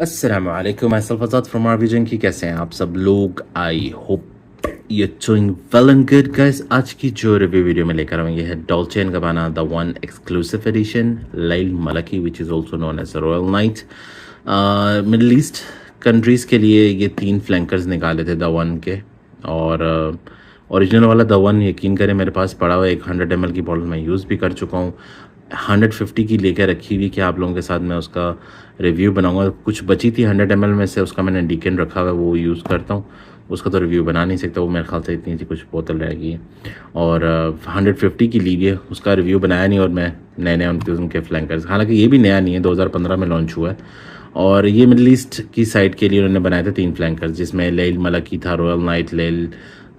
अस्सलामुअलैकुम my self Azad from आरविजन की कैसे हैं आप सब लोग। I hope you doing well and good guys. आज की जो रिव्यू वीडियो में लेकर आऊँ ये है Dolce and Gabbana the one exclusive edition Lail Maleki which is also known as royal night. Middle East countries के लिए ये 3 फ्लैंकर्स निकाले थे द वन के, और ओरिजिनल वाला द वन यकीन करें मेरे पास पड़ा हुआ 100 ml की बॉटल मैं यूज़ भी कर चुका हूँ। 150 की लेकर रखी हुई कि आप लोगों के साथ मैं उसका रिव्यू बनाऊंगा। कुछ बची थी 100 ml में से, उसका मैंने डीकेन रखा हुआ है, वो यूज़ करता हूँ। उसका तो रिव्यू बना नहीं सकता, वो मेरे ख्याल से इतनी सी कुछ बोतल रहेगी। और 150 की ली है, उसका रिव्यू बनाया नहीं। और मैं नए उनके फ्लैंकर्स, हालांकि ये भी नया नहीं है, 2015 में लॉन्च हुआ है। और ये मिडल ईस्ट की साइड के लिए उन्होंने बनाए थे 3 फ्लैंकर्स, जिसमें लैल मलकी था, रॉयल नाइट, लैल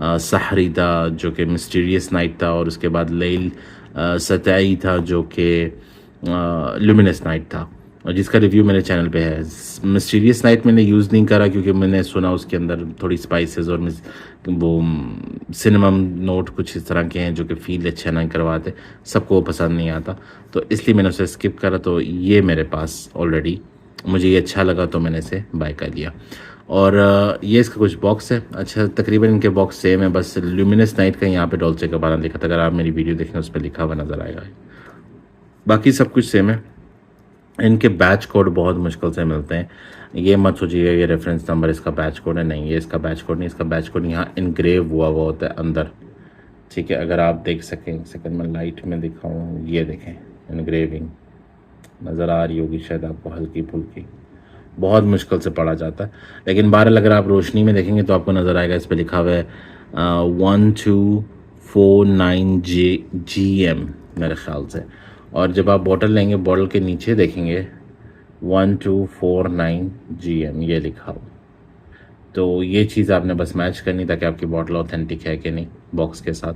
सहरी था जो कि मिस्टीरियस नाइट था, और उसके बाद लैल सताई था जो कि लुमिनस नाइट था, और जिसका रिव्यू मेरे चैनल पे है। मिस्टीरियस नाइट मैंने यूज़ नहीं करा क्योंकि मैंने सुना उसके अंदर थोड़ी स्पाइसेस और वो सिनेमम नोट कुछ इस तरह के हैं जो कि फील अच्छा नहीं करवाते, सबको वो पसंद नहीं आता, तो इसलिए मैंने उसे स्किप करा। तो ये मेरे पास ऑलरेडी मुझे ये अच्छा लगा तो मैंने इसे बाय कर लिया। और ये इसका कुछ बॉक्स है। अच्छा, तकरीबन इनके बॉक्स सेम है, बस ल्यूमिनस नाइट का यहाँ पे डॉल्चे गबाना लिखा था। अगर आप मेरी वीडियो देखें उस पर लिखा हुआ नज़र आएगा, बाकी सब कुछ सेम है। इनके बैच कोड बहुत मुश्किल से मिलते हैं। ये मत सोचिएगा ये रेफरेंस नंबर इसका बैच कोड है, नहीं, ये इसका बैच कोड नहीं। इसका बैच कोड यहाँ इनग्रेव हुआ होता है अंदर, ठीक है। अगर आप देख सकें, सेकंड में लाइट में दिखाऊँ, ये देखें इनग्रेविंग नज़र आ रही होगी शायद आपको, हल्की फुल्की, बहुत मुश्किल से पढ़ा जाता है। लेकिन बहरहाल अगर आप रोशनी में देखेंगे तो आपको नज़र आएगा, इस पर लिखा हुआ है 1249GM मेरे ख्याल से। और जब आप बॉटल लेंगे, बॉटल के नीचे देखेंगे 1249GM ये लिखा हो। तो ये चीज़ आपने बस मैच करनी ताकि आपकी बॉटल ऑथेंटिक है कि नहीं बॉक्स के साथ।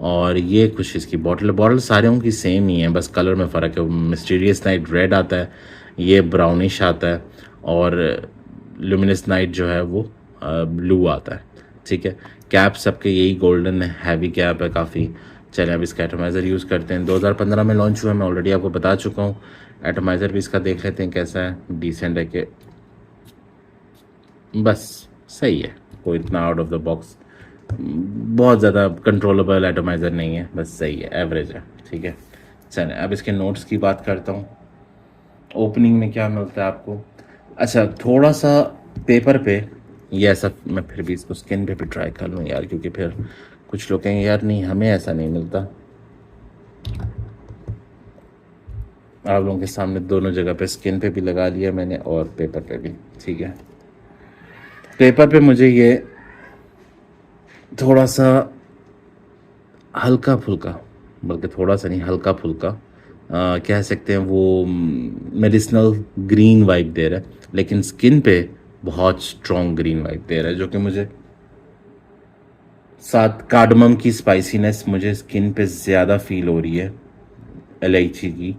और ये कुछ इसकी बॉटल सारे की सेम ही है, बस कलर में फ़र्क है। मिस्टीरियस नाइट रेड आता है, ये ब्राउनिश आता है, और लुमिनस नाइट जो है वो ब्लू आता है, ठीक है। कैप सबके यही गोल्डन हैवी कैप है काफ़ी। चलें अब इसका एटमाइज़र यूज़ करते हैं। 2015 में लॉन्च हुआ है, मैं ऑलरेडी आपको बता चुका हूँ। एटमाइज़र भी इसका देख लेते हैं कैसा है, डिसेंट है कि बस सही है, कोई इतना आउट ऑफ द बॉक्स बहुत ज़्यादा कंट्रोलेबल एटमाइज़र नहीं है, बस सही है, एवरेज है, ठीक है। चलें अब इसके नोट्स की बात करता हूँ। ओपनिंग में क्या मिलता है आपको? अच्छा, थोड़ा सा पेपर पे ये ऐसा, मैं फिर भी इसको स्किन पे भी ट्राई कर लूँ यार, क्योंकि फिर कुछ लोग कहेंगे यार नहीं हमें ऐसा नहीं मिलता। आप लोगों के सामने दोनों जगह पे, स्किन पे भी लगा लिया मैंने और पेपर पे भी, ठीक है। पेपर पे मुझे ये थोड़ा सा हल्का फुल्का, बल्कि थोड़ा सा नहीं, हल्का फुल्का कह सकते हैं, वो मेडिसिनल ग्रीन वाइब दे रहा है, लेकिन स्किन पे बहुत स्ट्रॉन्ग ग्रीन वाइब दे रहा है, जो कि मुझे साथ कार्डमम की स्पाइसीनेस मुझे स्किन पे ज़्यादा फील हो रही है। इलायची की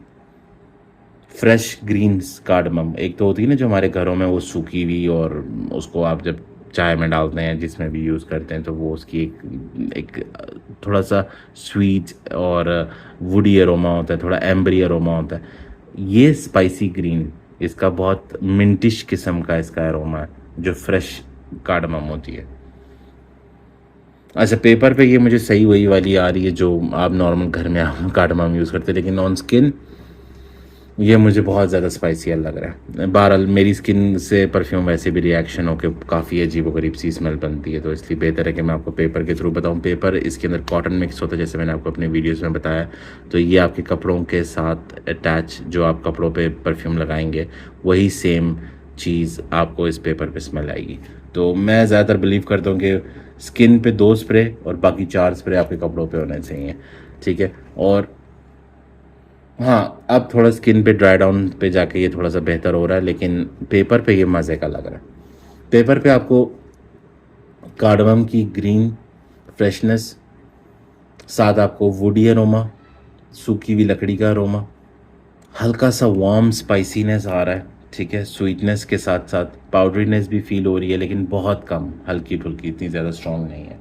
फ्रेश ग्रीन कार्डमम, एक तो होती है ना जो हमारे घरों में वो सूखी हुई, और उसको आप जब चाय में डालते हैं, जिसमें भी यूज़ करते हैं, तो वो उसकी एक थोड़ा सा स्वीट और वुडी अरोमा होता है, थोड़ा एम्बरी अरोमा होता है। ये स्पाइसी ग्रीन, इसका बहुत मिंटिश किस्म का इसका अरोमा है, जो फ्रेश कार्डमम होती है। अच्छा, पेपर पे ये मुझे सही वही वाली आ रही है जो आप नॉर्मल घर में कार्डमम यूज़ करते हैं, लेकिन ऑन स्किन ये मुझे बहुत ज़्यादा स्पाइसी लग रहा है। बहरहाल मेरी स्किन से परफ्यूम वैसे भी रिएक्शन होकर काफ़ी अजीब व गरीब सी स्मेल बनती है, तो इसलिए बेहतर है कि मैं आपको पेपर के थ्रू बताऊं। पेपर इसके अंदर कॉटन मिक्स होता है, जैसे मैंने आपको अपने वीडियोस में बताया। तो ये आपके कपड़ों के साथ अटैच, जो आप कपड़ों पे परफ्यूम लगाएंगे वही सेम चीज़ आपको इस पेपर पे स्मेल आएगी। तो मैं ज़्यादातर बिलीव करता हूँ कि स्किन पे 2 स्प्रे और बाकी 4 स्प्रे आपके कपड़ों पे होने चाहिए, ठीक है। और हाँ, अब थोड़ा स्किन पे ड्राई डाउन पे जाके ये थोड़ा सा बेहतर हो रहा है, लेकिन पेपर पे ये मज़े का लग रहा है। पेपर पे आपको कार्डमम की ग्रीन फ्रेशनेस, साथ आपको वुडी अरोमा, सूखी हुई लकड़ी का अरोमा, हल्का सा वार्म स्पाइसीनेस आ रहा है, ठीक है। स्वीटनेस के साथ साथ पाउडरीनेस भी फील हो रही है, लेकिन बहुत कम, हल्की फुल्की, इतनी ज़्यादा स्ट्रॉन्ग नहीं है।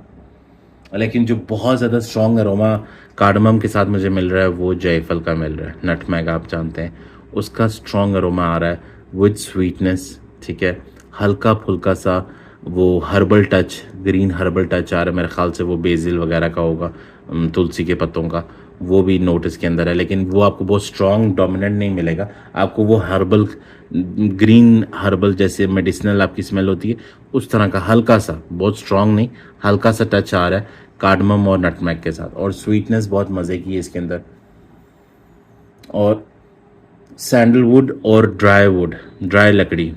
लेकिन जो बहुत ज़्यादा स्ट्रॉन्ग अरोमा कार्डमम के साथ मुझे मिल रहा है वो जायफल का मिल रहा है। नटमैग आप जानते हैं, उसका स्ट्रॉन्ग अरोमा आ रहा है विद स्वीटनेस ठीक है, हल्का फुल्का सा वो herbal touch, green herbal touch आ रहा है, मेरे ख्याल से वो बेसिल वगैरह का होगा, तुलसी के पत्तों का, वो भी नोटिस के अंदर है, लेकिन वो आपको बहुत स्ट्रॉन्ग डोमिनेंट नहीं मिलेगा। आपको वो हर्बल, ग्रीन हर्बल जैसे मेडिसिनल आपकी स्मेल होती है उस तरह का हल्का सा, बहुत स्ट्रॉन्ग नहीं, हल्का सा टच आ रहा है कार्डमम और नटमैग के साथ, और स्वीटनेस बहुत मज़े की है इसके अंदर, और सैंडलवुड और ड्राई वुड, ड्राई लकड़ी,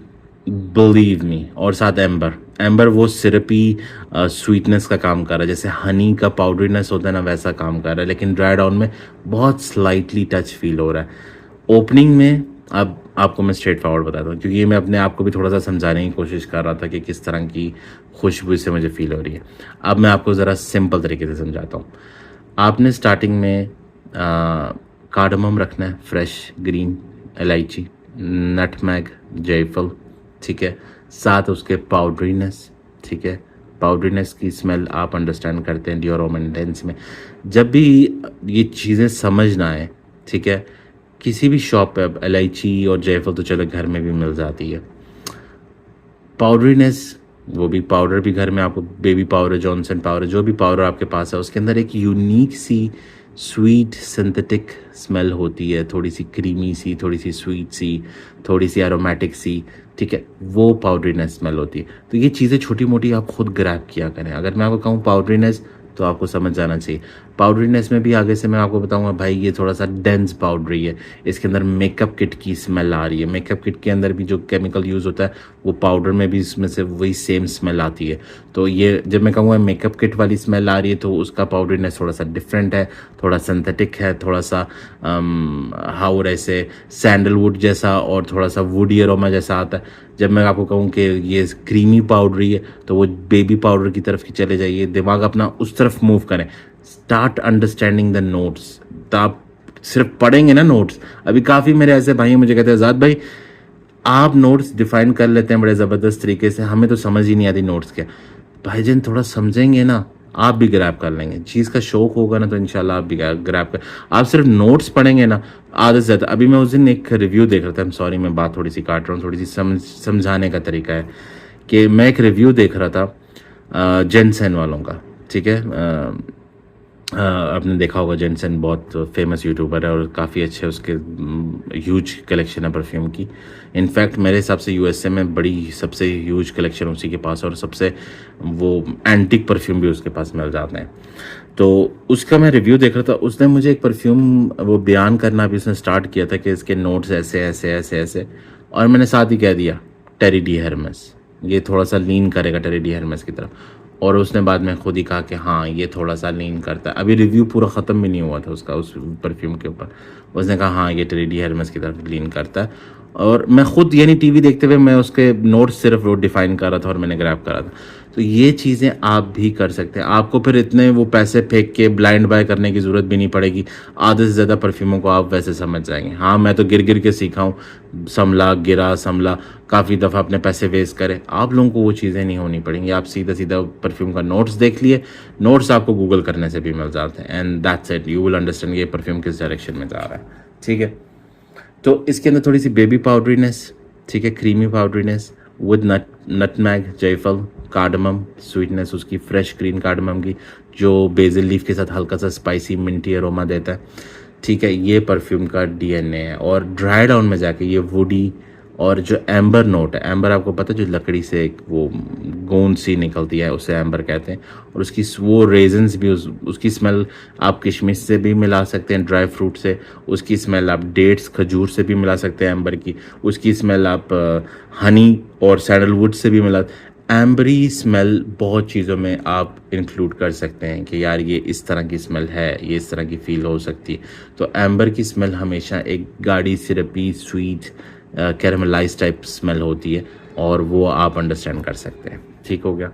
बिलीव मी, और साथ एम्बर, एम्बर वो सिरपी स्वीटनेस का काम कर रहा है, जैसे हनी का पाउडरीनेस होता है ना वैसा काम कर रहा है, लेकिन ड्राई डाउन में बहुत स्लाइटली टच फील हो रहा है। ओपनिंग में अब आपको मैं स्ट्रेट फॉरवर्ड बताता हूँ, क्योंकि ये मैं अपने आप को भी थोड़ा सा समझाने की कोशिश कर रहा था कि किस तरह की खुशबू से मुझे फील हो रही है। अब मैं आपको ज़रा सिंपल तरीके से समझाता हूँ। आपने स्टार्टिंग में कार्डमम रखना है, फ्रेश ग्रीन इलायची, नटमैग, जायफल, ठीक है, साथ उसके पाउडरीनेस, ठीक है, पाउडरीनेस की स्मेल आप अंडरस्टैंड करते हैं डियोरोमा इंटेंस में। जब भी ये चीज़ें समझ ना आए, ठीक है, किसी भी शॉप पे अब इलायची और जायफल तो चलो घर में भी मिल जाती है, पाउडरीनेस वो भी पाउडर भी घर में आपको, बेबी पाउडर, जॉनसन पाउडर, जो भी पाउडर आपके पास है उसके अंदर एक यूनिक सी स्वीट सिंथेटिक स्मेल होती है, थोड़ी सी क्रीमी सी, थोड़ी सी स्वीट सी, थोड़ी सी एरोमेटिक सी, ठीक है, वो पाउडरीनेस स्मेल होती है। तो ये चीज़ें छोटी मोटी आप खुद ग्रैब किया करें। अगर मैं आपको कहूँ पाउडरीनेस, तो आपको समझ जाना चाहिए। पाउडरीनेस में भी आगे से मैं आपको बताऊंगा भाई ये थोड़ा सा डेंस पाउडरी है, इसके अंदर मेकअप किट की स्मेल आ रही है, मेकअप किट के अंदर भी जो केमिकल यूज़ होता है वो पाउडर में भी इसमें से वही सेम स्मेल आती है। तो ये जब मैं कहूँगा मेकअप किट वाली स्मेल आ रही है तो उसका पाउडरीनेस थोड़ा सा डिफरेंट है, थोड़ा सिंथेटिक है, थोड़ा सा हाउर ऐसे सैंडलवुड जैसा और थोड़ा सा वुडी अरोमा जैसा आता है। जब मैं आपको कहूँ कि ये क्रीमी पाउडरी है तो वो बेबी पाउडर की तरफ की चले जाइए, दिमाग अपना उस तरफ मूव करें, स्टार्ट अंडरस्टैंडिंग द नोट्स। तो आप सिर्फ पढ़ेंगे ना नोट्स, अभी काफ़ी मेरे ऐसे भाई मुझे कहते हैं आज़ाद भाई आप नोट्स डिफाइन कर लेते हैं बड़े ज़बरदस्त तरीके से, हमें तो समझ ही नहीं आती नोट्स क्या। भाईजान थोड़ा समझेंगे ना आप भी ग्रैब कर लेंगे, चीज़ का शौक होगा ना तो इंशाल्लाह आप भी ग्रैब कर। आप सिर्फ नोट्स पढ़ेंगे ना आदत से ज़्यादा। अभी मैं उस दिन एक रिव्यू देख रहा था, सॉरी मैं बात थोड़ी सी काट रहा हूँ, थोड़ी सी समझाने का तरीका है कि मैं एक रिव्यू देख रहा था जेनसेन वालों का, ठीक है, आपने देखा होगा जेनसेन बहुत फेमस यूट्यूबर है और काफ़ी अच्छे उसके ह्यूज कलेक्शन है परफ्यूम की। इनफैक्ट मेरे हिसाब से यूएसए में बड़ी सबसे ह्यूज कलेक्शन उसी के पास, और सबसे वो एंटिक परफ्यूम भी उसके पास मिल जाते हैं। तो उसका मैं रिव्यू देख रहा था, उसने मुझे एक परफ्यूम वो बयान करना भी उसने स्टार्ट किया था कि इसके नोट्स ऐसे ऐसे ऐसे ऐसे, और मैंने साथ ही कह दिया टेरी डी हर्मेस, ये थोड़ा सा लीन करेगा टेरी डी हर्मेस की तरफ। और उसने बाद में खुद ही कहा कि हाँ ये थोड़ा सा लीन करता है। अभी रिव्यू पूरा ख़त्म भी नहीं हुआ था उसका उस परफ्यूम के ऊपर, उसने कहा हाँ ये टेरी डी हर्मेस की तरफ लीन करता है। और मैं खुद यानी टीवी देखते हुए मैं उसके नोट्स सिर्फ वो डिफाइन कर रहा था और मैंने ग्रैब करा था। तो ये चीज़ें आप भी कर सकते हैं, आपको फिर इतने वो पैसे फेंक के ब्लाइंड बाय करने की ज़रूरत भी नहीं पड़ेगी। आधे से ज़्यादा परफ्यूमों को आप वैसे समझ जाएंगे। हाँ मैं तो गिर गिर के सीखा हूँ, संभला गिरा संभला, काफ़ी दफ़ा अपने पैसे वेस्ट करे। आप लोगों को वो चीज़ें नहीं होनी पड़ेंगी, आप सीधा सीधा परफ्यूम का नोट्स देख लिए, नोट्स आपको गूगल करने से भी मिल जाते हैं, and that's it, you will understand ये परफ्यूम किस डायरेक्शन में जा रहा है, ठीक है। तो इसके अंदर थोड़ी सी बेबी पाउडरीनेस, ठीक है, क्रीमी पाउडरीनेस विद नटमैग, जायफल, कार्डमम, स्वीटनेस उसकी फ्रेश ग्रीन कार्डमम की जो बेसिल लीफ के साथ हल्का सा स्पाइसी मिंटी अरोमा देता है, ठीक है। ये परफ्यूम का डीएनए है। और ड्राई डाउन में जाके ये वुडी और जो एम्बर नोट है, एम्बर आपको पता है जो लकड़ी से एक वो गोंद सी निकलती है उसे एम्बर कहते हैं, और उसकी वो रेजन्स भी उसकी स्मेल आप किशमिश से भी मिला सकते हैं, ड्राई फ्रूट से, उसकी स्मेल आप डेट्स खजूर से भी मिला सकते हैं एम्बर की, उसकी स्मेल आप हनी और सैंडलवुड से भी मिला। एम्बरी स्मेल बहुत चीज़ों में आप इंक्लूड कर सकते हैं कि यार ये इस तरह की स्मेल है, ये इस तरह की फील हो सकती है। तो एम्बर की स्मेल हमेशा एक गाढ़ी सिरपी स्वीट कैरमलाइज टाइप स्मेल होती है, और वो आप अंडरस्टैंड कर सकते हैं, ठीक हो गया।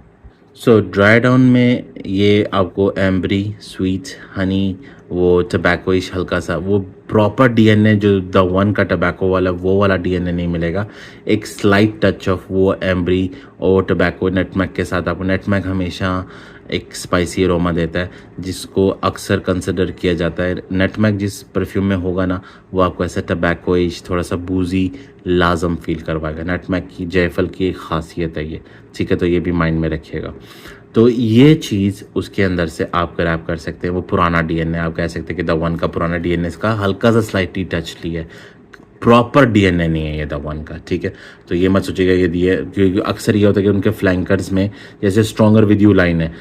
सो ड्राई डाउन में ये आपको एम्बरी, स्वीट, हनी, वो टबैकोइश हल्का सा, वो प्रॉपर डीएनए जो द वन का टबैको वाला वो वाला डीएनए नहीं मिलेगा। एक स्लाइट टच ऑफ वो एम्बरी और टबैको नटमैग के साथ, आपको नटमैग हमेशा एक स्पाइसी अरोमा देता है जिसको अक्सर कंसिडर किया जाता है। नटमेग जिस परफ्यूम में होगा ना वो आपको ऐसा टबैकोइश थोड़ा सा बूजी लाजम फील करवाएगा। नटमेग की जायफल की एक खासियत है ये, ठीक है, तो ये भी माइंड में रखिएगा। तो ये चीज़ उसके अंदर से आप ग्रैब कर सकते हैं। वो पुराना डीएनए आप कह सकते हैं कि द वन का पुराना डीएनए इसका हल्का सा स्लाइटली टच लिया है, प्रॉपर डीएनए नहीं है ये द वन का, ठीक है। तो ये मत सोचिएगा ये दिए, क्योंकि अक्सर ये होता है कि उनके फ्लैंकर्स में जैसे स्ट्रॉन्गर विद यू लाइन है,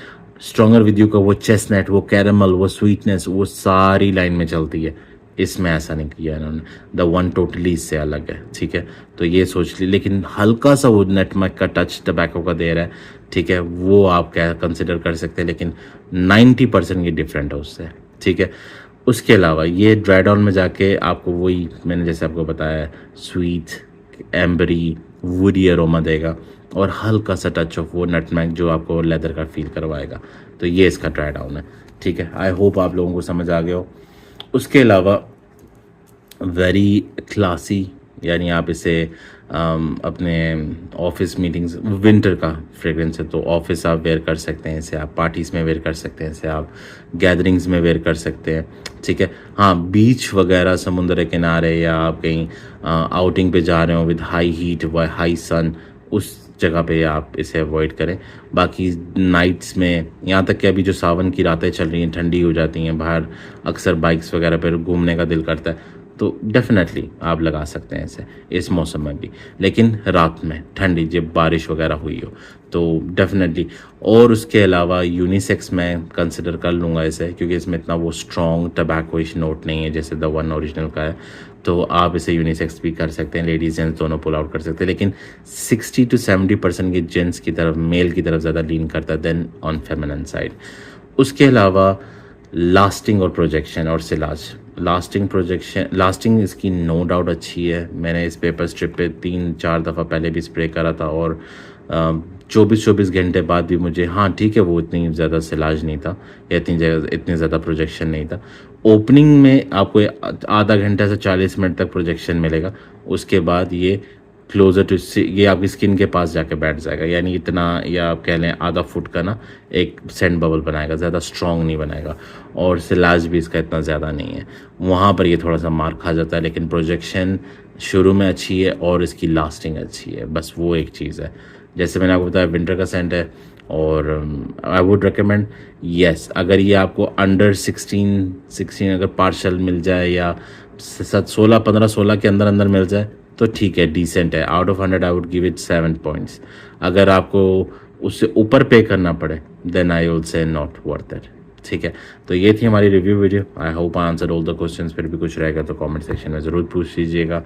स्ट्रॉन्गर विद यू का वो चेस्टनट, वो कैरमल, वो स्वीटनेस, वो सारी लाइन में चलती है। इसमें ऐसा नहीं किया इन्होंने, द वन टोटली इससे अलग है, ठीक है। तो ये सोच ली, लेकिन हल्का सा वो नटमेग का टच टबैको का दे रहा है, ठीक है, वो आप क्या कंसिडर कर सकते हैं, लेकिन 90% ये डिफरेंट है उससे, ठीक है। उसके अलावा ये ड्राइड ऑन में जाके आपको वही मैंने जैसे आपको बताया स्वीट एम्बरी वुडी अरोमा देगा और हल्का सा टच ऑफ वो नटमैग जो आपको लेदर का फील करवाएगा। तो ये इसका ड्राई डाउन है, ठीक है। आई होप आप लोगों को समझ आ गया हो। उसके अलावा वेरी क्लासी, यानी आप इसे अपने ऑफिस मीटिंग्स, विंटर का फ्रेग्रेंस है तो ऑफिस आप वेयर कर सकते हैं इसे, आप पार्टीज़ में वेयर कर सकते हैं इसे, आप गैदरिंग्स में वेयर कर सकते हैं, ठीक है। हाँ, बीच वगैरह समुद्र के किनारे या आप कहीं आउटिंग पे जा रहे हो विद हाई हीट व हाई सन, उस जगह पे आप इसे अवॉइड करें। बाकी नाइट्स में, यहाँ तक कि अभी जो सावन की रातें चल रही हैं, ठंडी हो जाती हैं, बाहर अक्सर बाइक्स वगैरह पर घूमने का दिल करता है, तो डेफिनेटली आप लगा सकते हैं इसे इस मौसम में भी, लेकिन रात में ठंडी जब बारिश वगैरह हुई हो तो डेफिनेटली। और उसके अलावा यूनिसेक्स में कंसिडर कर लूँगा इसे, क्योंकि इसमें इतना वो स्ट्रॉन्ग टबैकोइश नोट नहीं है जैसे द वन ओरिजिनल का है, तो आप इसे यूनिसेक्स भी कर सकते हैं, लेडीज़ जेंट्स दोनों पुल आउट कर सकते हैं। लेकिन 60 to 70% के जेंट्स की तरफ, मेल की तरफ ज़्यादा लीन करता है देन ऑन फेमिनिन साइड। उसके अलावा लास्टिंग और प्रोजेक्शन और सिलाज, लास्टिंग इसकी नो डाउट अच्छी है। मैंने इस पेपर स्ट्रिप पे 3-4 दफ़ा पहले भी स्प्रे करा था और 24 घंटे बाद भी मुझे, हाँ ठीक है, वो इतनी ज़्यादा सिलाज नहीं था या इतनी ज़्यादा प्रोजेक्शन नहीं था। ओपनिंग में आपको आधा घंटा से 40 मिनट तक प्रोजेक्शन मिलेगा, उसके बाद ये क्लोजर टू, ये आपकी स्किन के पास जाके बैठ जाएगा, यानी इतना, या आप कह लें आधा फुट का ना एक सेंट बबल बनाएगा, ज़्यादा स्ट्रॉन्ग नहीं बनाएगा। और सिलाज भी इसका इतना ज़्यादा नहीं है, वहाँ पर ये थोड़ा सा मार खा जाता है। लेकिन प्रोजेक्शन शुरू में अच्छी है और इसकी लास्टिंग अच्छी है, बस वो एक चीज़ है। जैसे मैंने आपको बताया विंटर का सेंट है और आई वुड रिकमेंड, येस, अगर ये आपको अंडर 16 अगर पार्शल मिल जाए या 16 के अंदर मिल जाए तो ठीक है, डिसेंट है। Out of 100 I would give it 7 points. अगर आपको उससे ऊपर पे करना पड़े then I will say not worth it, ठीक है। तो ये थी हमारी review video. I hope I answer all the questions. फिर भी कुछ रहेगा तो कमेंट सेक्शन में ज़रूर पूछ लीजिएगा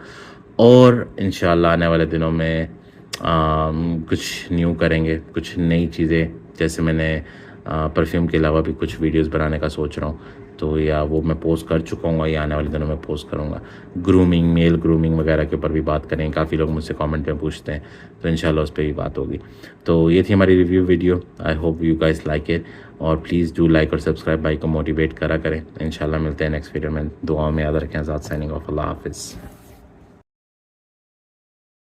और इंशाल्लाह आने वाले दिनों में कुछ न्यू करेंगे, कुछ नई चीज़ें, जैसे मैंने परफ्यूम के अलावा भी कुछ वीडियोस बनाने का सोच रहा हूँ, तो या वो मैं पोस्ट कर चुका हूँ या आने वाले दिनों में पोस्ट करूँगा। ग्रूमिंग, मेल ग्रूमिंग वगैरह के ऊपर भी बात करेंगे, काफ़ी लोग मुझसे कमेंट में पूछते हैं, तो इंशाल्लाह उस पर भी बात होगी। तो ये थी हमारी review video. I hope you guys like it और प्लीज़ डू लाइक और सब्सक्राइब, भाई को मोटिवेट करा करें। इंशाल्लाह मिलते हैं नेक्स्ट वीडियो में। दुआओं में याद रखें। आज़ाद साइनिंग ऑफ। अल्लाह हाफिज़।